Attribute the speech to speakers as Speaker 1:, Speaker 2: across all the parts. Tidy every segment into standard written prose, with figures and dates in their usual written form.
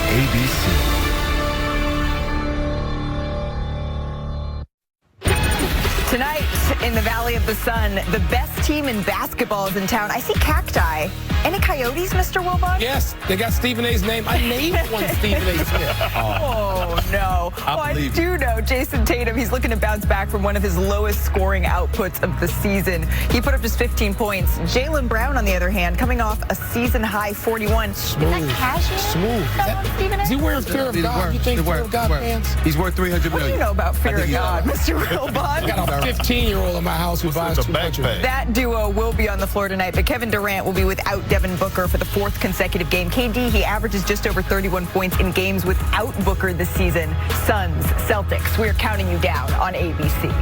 Speaker 1: ABC.
Speaker 2: Tonight in the Valley of the Sun, the best team in basketball is in town. I see cacti. Any coyotes, Mr. Wilbon?
Speaker 3: Yes, they got Stephen A's name. I named one Stephen A. Smith.
Speaker 2: Oh, no. I do know Jason Tatum, he's looking to bounce back from one of his lowest scoring outputs of the season. He put up just 15 points. Jaylen Brown, on the other hand, coming off a season-high 41.
Speaker 3: Smooth.
Speaker 2: Is that casual?
Speaker 3: Smooth. Is he wearing Fear of God? You think Fear of God pants?
Speaker 1: He's worth $300 million.
Speaker 2: What do you know about Fear of God, Mr. Wilbon?
Speaker 3: I got a 15-year-old in my house who buys 200.
Speaker 2: That duo will be on the floor tonight, but Kevin Durant will be without Devin Booker for the fourth consecutive game. KD, he averages just over 31 points in games without Booker this season. Suns, Celtics, we're counting you down on ABC.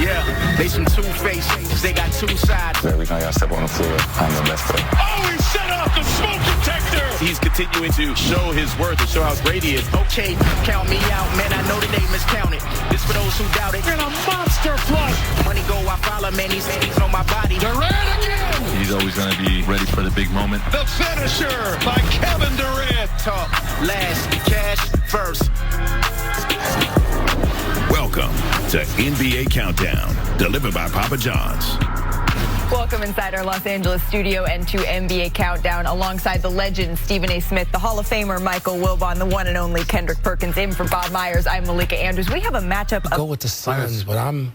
Speaker 4: Yeah, they some two-faced, they got two sides.
Speaker 5: Every time I step on the floor, I'm the best player.
Speaker 4: Oh, he set off the smoke detector! He's continuing to show his worth and show how great he is. Okay, count me out, man, I know the name is counted. This for those who doubt it. And a monster flush! Money go, I follow, man, he's on my body. Durant again!
Speaker 5: He's always going to be ready for the big moment.
Speaker 4: The finisher by Kevin Durant. Talk last, cash first.
Speaker 6: Welcome to NBA Countdown, delivered by Papa John's.
Speaker 2: Welcome inside our Los Angeles studio and to NBA Countdown alongside the legend Stephen A. Smith, the Hall of Famer Michael Wilbon, the one and only Kendrick Perkins, in for Bob Myers. I'm Malika Andrews. We have a matchup.
Speaker 3: Go with the Suns, but I'm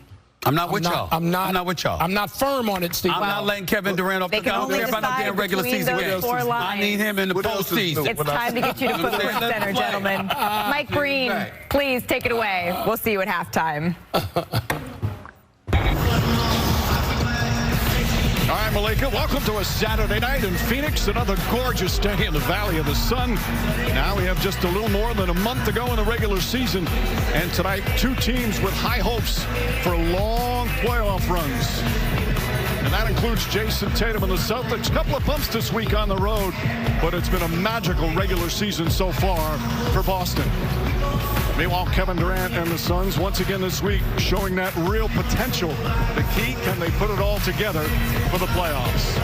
Speaker 3: not with y'all. I'm not with y'all. I'm not firm on it, Steve.
Speaker 1: I'm not letting Kevin Durant off the count. I don't care about no damn regular season. I need him in the postseason.
Speaker 2: It's time to get you to Footprint Center, gentlemen. Mike Breen, please take it away. We'll see you at halftime.
Speaker 7: All right, Malika, welcome to a Saturday night in Phoenix, another gorgeous day in the Valley of the Sun. Now we have just a little more than a month to go in the regular season, and tonight two teams with high hopes for long playoff runs. And that includes Jason Tatum and the Celtics. A couple of bumps this week on the road, but it's been a magical regular season so far for Boston. Meanwhile, Kevin Durant and the Suns once again this week showing that real potential. The key, can they put it all together for the playoffs?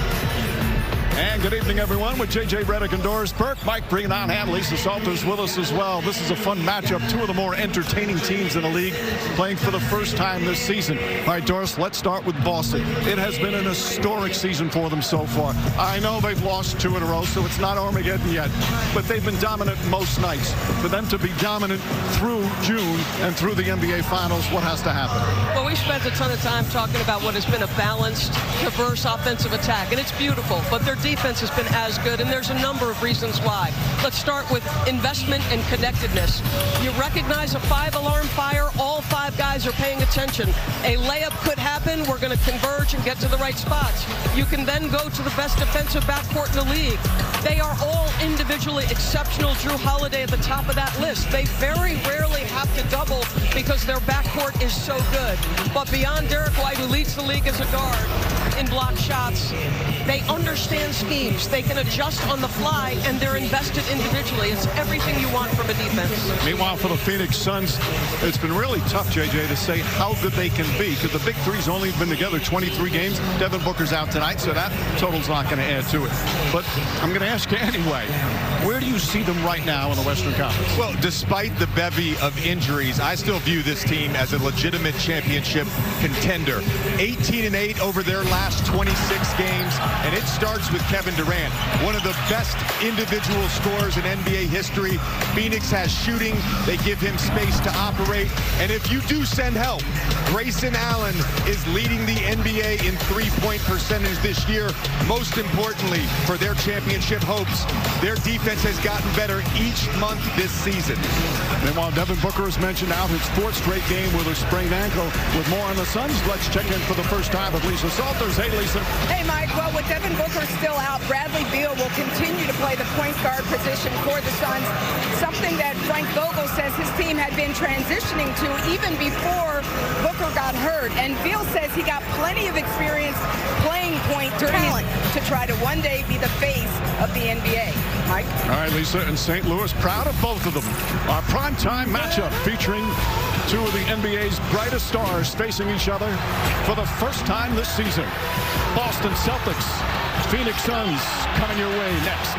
Speaker 7: And good evening, everyone, with J.J. Redick and Doris Burke. Mike Breen on hand. Lisa Salters with us as well. This is a fun matchup. Two of the more entertaining teams in the league playing for the first time this season. All right, Doris, let's start with Boston. It has been an historic season for them so far. I know they've lost two in a row, so it's not Armageddon yet. But they've been dominant most nights. For them to be dominant through June and through the NBA Finals, what has to happen?
Speaker 8: Well, we spent a ton of time talking about what has been a balanced, diverse offensive attack, and it's beautiful. But their defense has been as good, and there's a number of reasons why. Let's start with investment and connectedness. You recognize a five-alarm fire, all five guys are paying attention. A layup could happen, we're going to converge and get to the right spots. You can then go to the best defensive backcourt in the league. They are all individually exceptional. Drew Holiday at the top of that list. They very rarely have to double because their backcourt is so good. But beyond Derek White, who leads the league as a guard in block shots, they understand schemes. They can adjust on the fly, and they're invested individually. It's everything you want from a defense.
Speaker 7: Meanwhile, for the Phoenix Suns, it's been really tough, JJ, to say how good they can be, because the big three's only been together 23 games. Devin Booker's out tonight, so that total's not going to add to it. But I'm going to ask you anyway, where do you see them right now in the Western Conference?
Speaker 9: Well, despite the bevy of injuries, I still view this team as a legitimate championship contender. 18-8 over their last 26 games, and it starts with Kevin Durant, one of the best individual scorers in NBA history. Phoenix has shooting. They give him space to operate. And if you do send help, Grayson Allen is leading the NBA in three-point percentage this year. Most importantly, for their championship hopes, their defense has gotten better each month this season.
Speaker 7: Meanwhile, Devin Booker has mentioned out his fourth straight game with a sprained ankle. With more on the Suns, let's check in for the first time with Lisa Salters. Hey, Lisa.
Speaker 10: Hey, Mike. Well, with Devin Booker still out, Bradley Beal will continue to play the point guard position for the Suns, something that Frank Vogel says his team had been transitioning to even before Booker got hurt. And Beal says he got plenty of experience playing point during to try to one day be the face of the NBA. Mike?
Speaker 7: All right, Lisa, in St. Louis, proud of both of them. Our primetime matchup featuring two of the NBA's brightest stars facing each other for the first time this season. Boston Celtics Phoenix Suns coming your way next.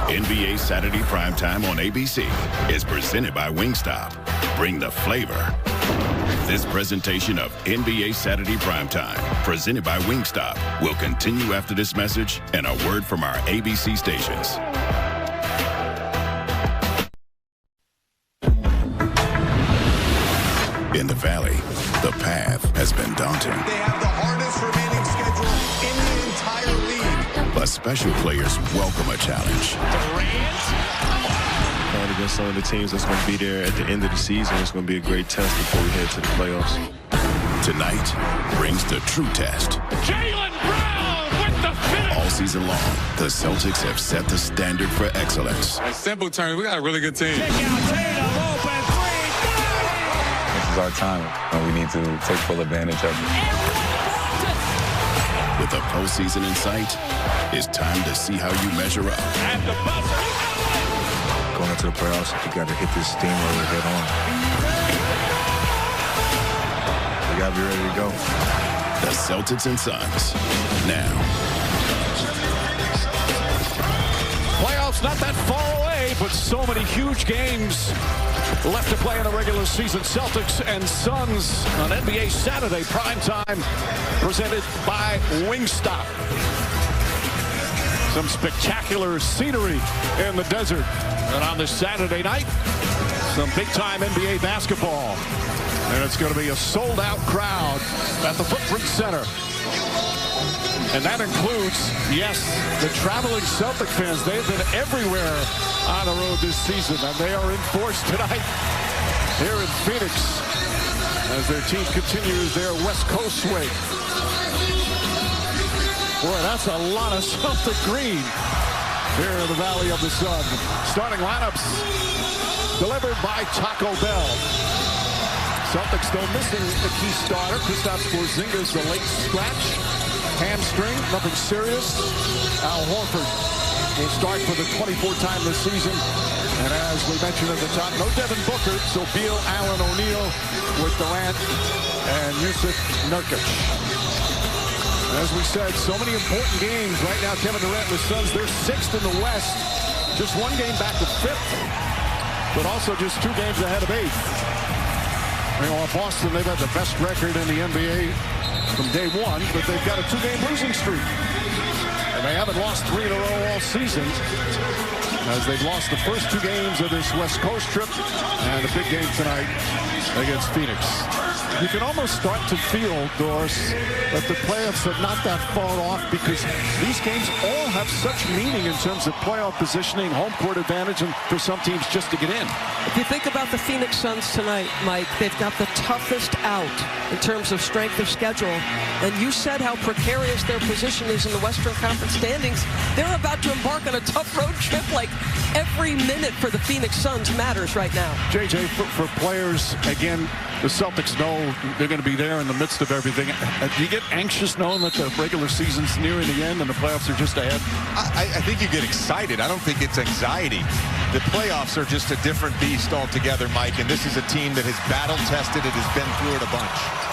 Speaker 6: NBA Saturday Primetime on ABC is presented by Wingstop. Bring the flavor. This presentation of NBA Saturday Primetime, presented by Wingstop, will continue after this message and a word from our ABC stations. In the Valley, the path has been daunting.
Speaker 11: They have the hardest remaining schedule in the entire league.
Speaker 6: But special players welcome a challenge.
Speaker 12: Playing against some of the teams that's going to be there at the end of the season, it's going to be a great test before we head to the playoffs.
Speaker 6: Tonight brings the true test.
Speaker 7: Jaylen Brown with the finish.
Speaker 6: All season long, the Celtics have set the standard for excellence.
Speaker 5: In simple terms, we got a really good team.
Speaker 7: Take out Tatum, open three.
Speaker 5: This is our time, and we need to take full advantage of it.
Speaker 6: With the postseason in sight, it's time to see how you measure up.
Speaker 7: At the buzzer.
Speaker 12: Going into the playoffs, you got to hit this steamroller head on. We got to be ready to go.
Speaker 6: The Celtics and Suns, now.
Speaker 7: Playoffs not that far away, but so many huge games left to play in the regular season. Celtics and Suns on NBA Saturday Primetime, presented by Wingstop. Some spectacular scenery in the desert. And on this Saturday night, some big-time NBA basketball. And it's going to be a sold-out crowd at the Footprint Center. And that includes, yes, the traveling Celtic fans. They've been everywhere on the road this season, and they are in force tonight here in Phoenix as their team continues their West Coast swing. Boy, that's a lot of Celtic green here in the Valley of the Sun. Starting lineups delivered by Taco Bell. Celtics still missing the key starter. Kristaps Porzingis, the late scratch. Hamstring, nothing serious. Al Horford will start for the 24th time this season. And as we mentioned at the top, no Devin Booker, so Beal, Allen, O'Neal with Durant and Yusuf Nurkic. As we said, so many important games right now. Kevin Durant and the Suns, they're 6th in the West. Just one game back to 5th, but also just 2 games ahead of 8th. You know, Boston, they've had the best record in the NBA from day one, but they've got a 2-game losing streak. And they haven't lost 3 in a row all season, as they've lost the first 2 games of this West Coast trip, and a big game tonight against Phoenix. You can almost start to feel, Doris, that the playoffs are not that far off, because these games all have such meaning in terms of playoff positioning, home court advantage, and for some teams just to get in.
Speaker 8: If you think about the Phoenix Suns tonight, Mike, they've got the toughest out in terms of strength of schedule. And you said how precarious their position is in the Western Conference standings. They're about to embark on a tough road trip. Like, every minute for the Phoenix Suns matters right now.
Speaker 7: JJ, for players, again, the Celtics know they're going to be there in the midst of everything. Do you get anxious knowing that the regular season's nearing the end and the playoffs are just ahead?
Speaker 9: I think you get excited. I don't think it's anxiety. The playoffs are just a different beast altogether, Mike, and this is a team that has battle-tested. It has been through it a bunch.